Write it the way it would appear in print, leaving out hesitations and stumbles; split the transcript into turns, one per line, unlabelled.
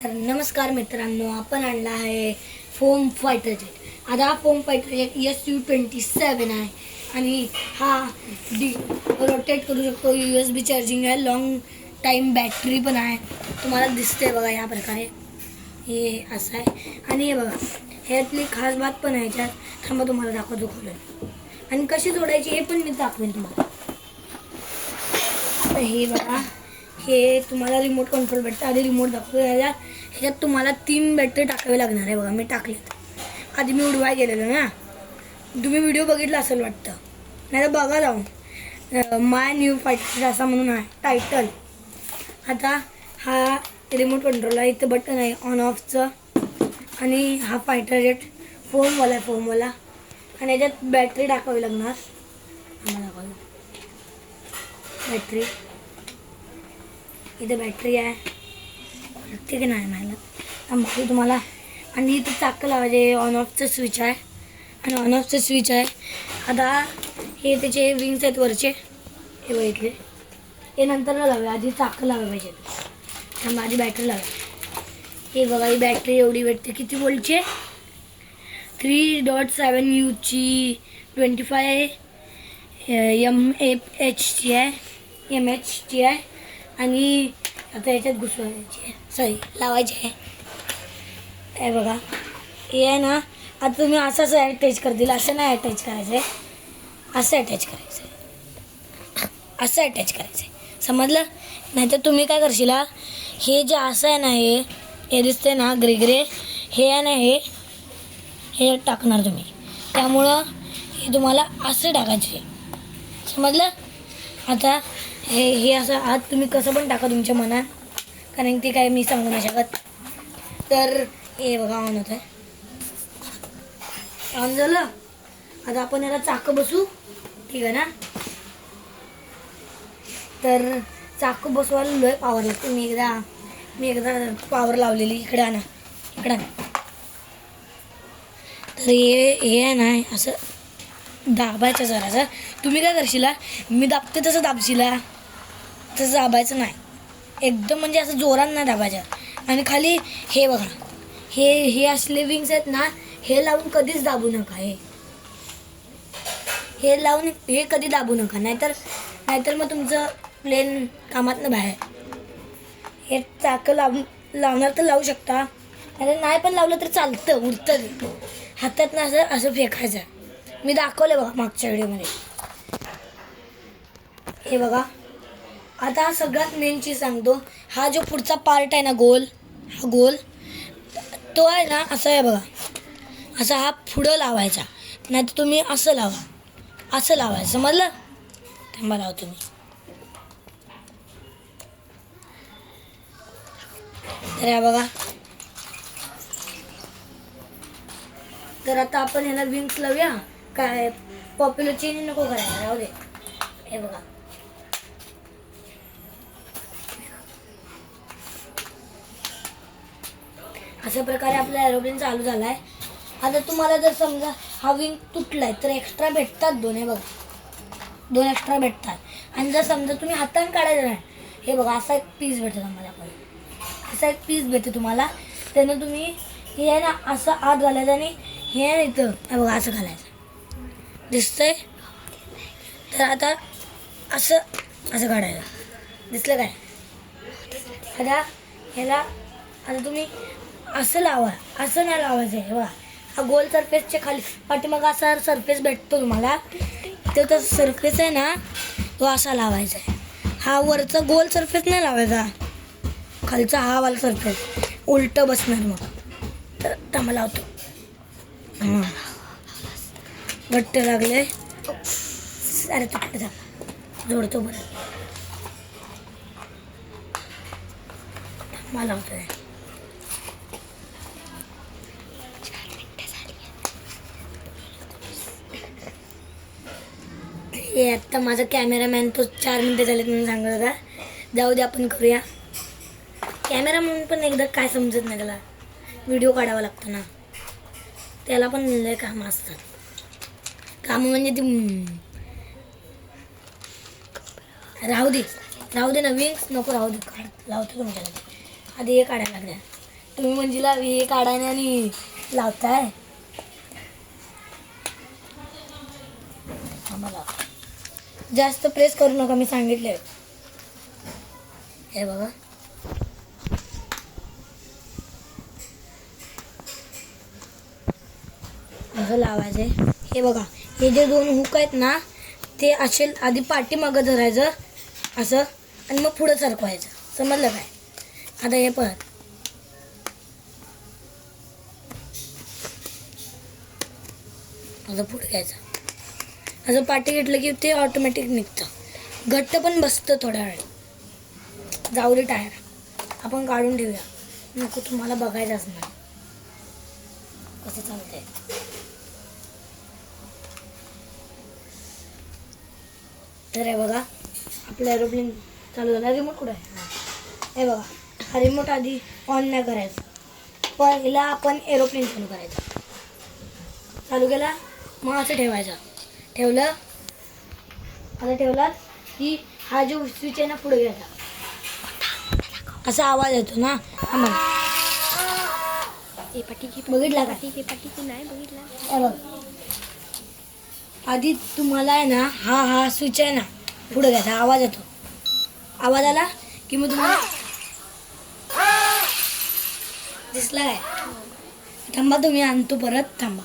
तर नमस्कार मित्रांनो, आपण आणला आहे फोम फायटर जेट. आता हा फोम फायटर जेट SU-27 आहे आणि हा रोटेट करू शकतो. USB चार्जिंग आहे, लॉंग टाईम बॅटरी पण आहे. तुम्हाला दिसते बघा या प्रकारे हे असं आहे. आणि हे बघा ह्यातली खास बात पण आहे याच्यात. थांबा तुम्हाला दाखवतो खोलून आणि कशी जोडायची हे पण मी दाखवेन तुम्हाला. तर हे बघा, हे तुम्हाला रिमोट कंट्रोल भेटतं. आधी रिमोट दाखवतो. ह्याच्यात तुम्हाला 3 बॅटरी टाकावे लागणार आहे. बघा मी टाकलेत. आधी मी उडवाय गेलेलो ना, तुम्ही व्हिडिओ बघितला असेल वाटतं, नाही तर बघा जाऊन. माय न्यू फायटर असा म्हणून आहे टायटल. आता हा रिमोट कंट्रोल आहे. इथं बटन आहे ऑन ऑफचं. आणि हा फायटर जेट फोमवाला आणि याच्यात बॅटरी टाकावी लागणार. आम्हाला दाखवतो बॅटरी. इथे बॅटरी आहे, ठीक आहे. नाही नाही तुम्हाला. आणि इथे चाक लावायचे. ऑन ऑफचं स्विच आहे आणि ऑन ऑफचं स्विच आहे. आता हे त्याचे विंग्स आहेत वरचे, हे बघितले. हे नंतर न लावे, आधी चाक लावा पाहिजे. तर माझी बॅटरी लावा. हे बघा, ही बॅटरी एवढी भेटते. किती वोल्टची? 3.7U ची 25 mAh ची आहे. आणि आता याच्यात घुसवायची आहे, सॉरी लावायची आहे. हे बघा, हे आहे ना. आता तुम्ही असंच अटॅच करतील, असं नाही अटॅच करायचं आहे, असं अटॅच करायचं आहे, असं अटॅच करायचं आहे, समजलं? नाही तर तुम्ही काय करशील, हे जे असं आहे ना, हे दिसते ना ग्रे, हे आहे ना, हे टाकणार तुम्ही. त्यामुळं हे तुम्हाला असं टाकायचे, समजलं? आता हे असं आत तुम्ही कसं पण टाका तुमच्या मनात, कारण ते काय मी सांगू नाही शकत. तर हे बघा ऑन होत आहे, ऑन झालं. आता आपण याला चाक बसू, ठीक आहे ना. तर चाक बसवायला लय पावर लागते. मी एकदा पावर लावलेली. इकडे आणा, इकडे आणा. तर हे आहे ना, असं दाबायचं जरासं. तुम्ही काय करशील, मी दाबते तसं दाबशीला, तसं दाबायचं नाही एकदम, म्हणजे असं जोरात नाही दाबायचं. आणि खाली हे बघा, हे असले विंग्स आहेत ना, हे लावून कधीच दाबू नका. हे लावून हे कधी दाबू नका, नाहीतर मग तुमचं प्लेन कामातनं बाहेर. हे चाक लावणार तर लावू शकता, नाही पण लावलं तर चालतं, उडतं. हातात ना असं फेकायचं. मी दाखवलं बघा मागच्या व्हिडिओमध्ये. हे बघा. आता हा सगळ्यात मेन चीज सांगतो. हा जो पुढचा पार्ट आहे ना, गोल, हा गोल तो आहे ना, असं आहे बघा, असा हा पुढं लावायचा. नाही तर तुम्ही असं लावा, असं लावायचं, समजलं? थांबा लावतो मी. तर या बघा. तर आता आपण ह्याला विंग्स लावूया. काय पॉप्युलर चेंज नको करायला, राहू दे. हे बघा, अशा प्रकारे आपला एरोप्लेन चालू झाला आहे. आता तुम्हाला जर समजा हा विंग तुटलाय तर एक्स्ट्रा भेटतात 2. हे बघा, 2 एक्स्ट्रा भेटतात. आणि जर समजा तुम्ही हाताने काढायचं नाही, हे बघा असा एक पीस भेटतो तुम्हाला. असा एक पीस भेटतो तुम्हाला. त्यानं तुम्ही हे आहे ना, असं आत घालायचं आणि हे आहे इथं, हे बघा असं घालायचं, दिसतंय? तर आता असं काढायचं, दिसलं काय? आता ह्याला आता तुम्ही असं लावा, असं नाही लावायचं आहे. बघा, हा गोल सरफेसच्या खाली पाठीमागं असा सरफेस भेटतो तुम्हाला. तो सरफेस आहे ना, तो असा लावायचा आहे. हा वरचा गोल सरफेस नाही लावायचा, खालचा हा वाला सरफेस उलटं बसणार. मग तर थांबा लावतो. घट्ट लागले, अरे तुटलं, जा जोडतो बरं. थांबा लावतोय. हे आत्ता माझा कॅमेरामॅन तो 4 मिनिटं झालेत म्हणून सांगत होता. जाऊ दे, आपण करूया. कॅमेरा म्हणून पण एकदा काय समजत नाही, त्याला व्हिडिओ काढावा लागतो ना, त्याला पण लय कामं असतात. कामं म्हणजे ती राहू दे ना, विंग्स नको राहू दे, लावतो तुमच्याला. आधी हे काढायला लागल्या. तुम्ही मंजीला हे काढायने आणि लावताय. आम्हाला जास्त प्रेस करू नका, मी सांगितले. हे बघा असं लावायचं. हे बघा हे जे 2 हुक आहेत ना ते असे आधी पाठीमागं धरायचं असं आणि मग पुढं सरकवायचं. समजलं काय? आता हे पण असं पुढे घ्यायचं. असं पाठी घेतलं की ते ऑटोमॅटिक निघतं. घट्ट पण बसतं थोड्या वेळ. जाऊ दे टायर, आपण काढून ठेवूया. नको तुम्हाला बघायचंच नाही कसं चालतंय. तर हे बघा आपलं एरोप्लेन चालू झाला. रिमोट कुठं आहे? हे बघा हा रिमोट आधी ऑन नाही करायचा. पहिला आपण एरोप्लेन चालू करायचा. चालू केला मग असं ठेवायचं. ठेवलं आता ठेवलात की हा जो स्विच आहे ना पुढे घ्यायचा. असा आवाज येतो ना. बघितला का?
नाही बघितला.
हे बघ आधी तुम्हाला आहे ना हा स्विच आहे ना पुढे घ्यायचा. आवाज येतो. आवाज आला की मग तुम्हाला दिसला काय? थांबा तुम्ही आणतो परत. थांबा.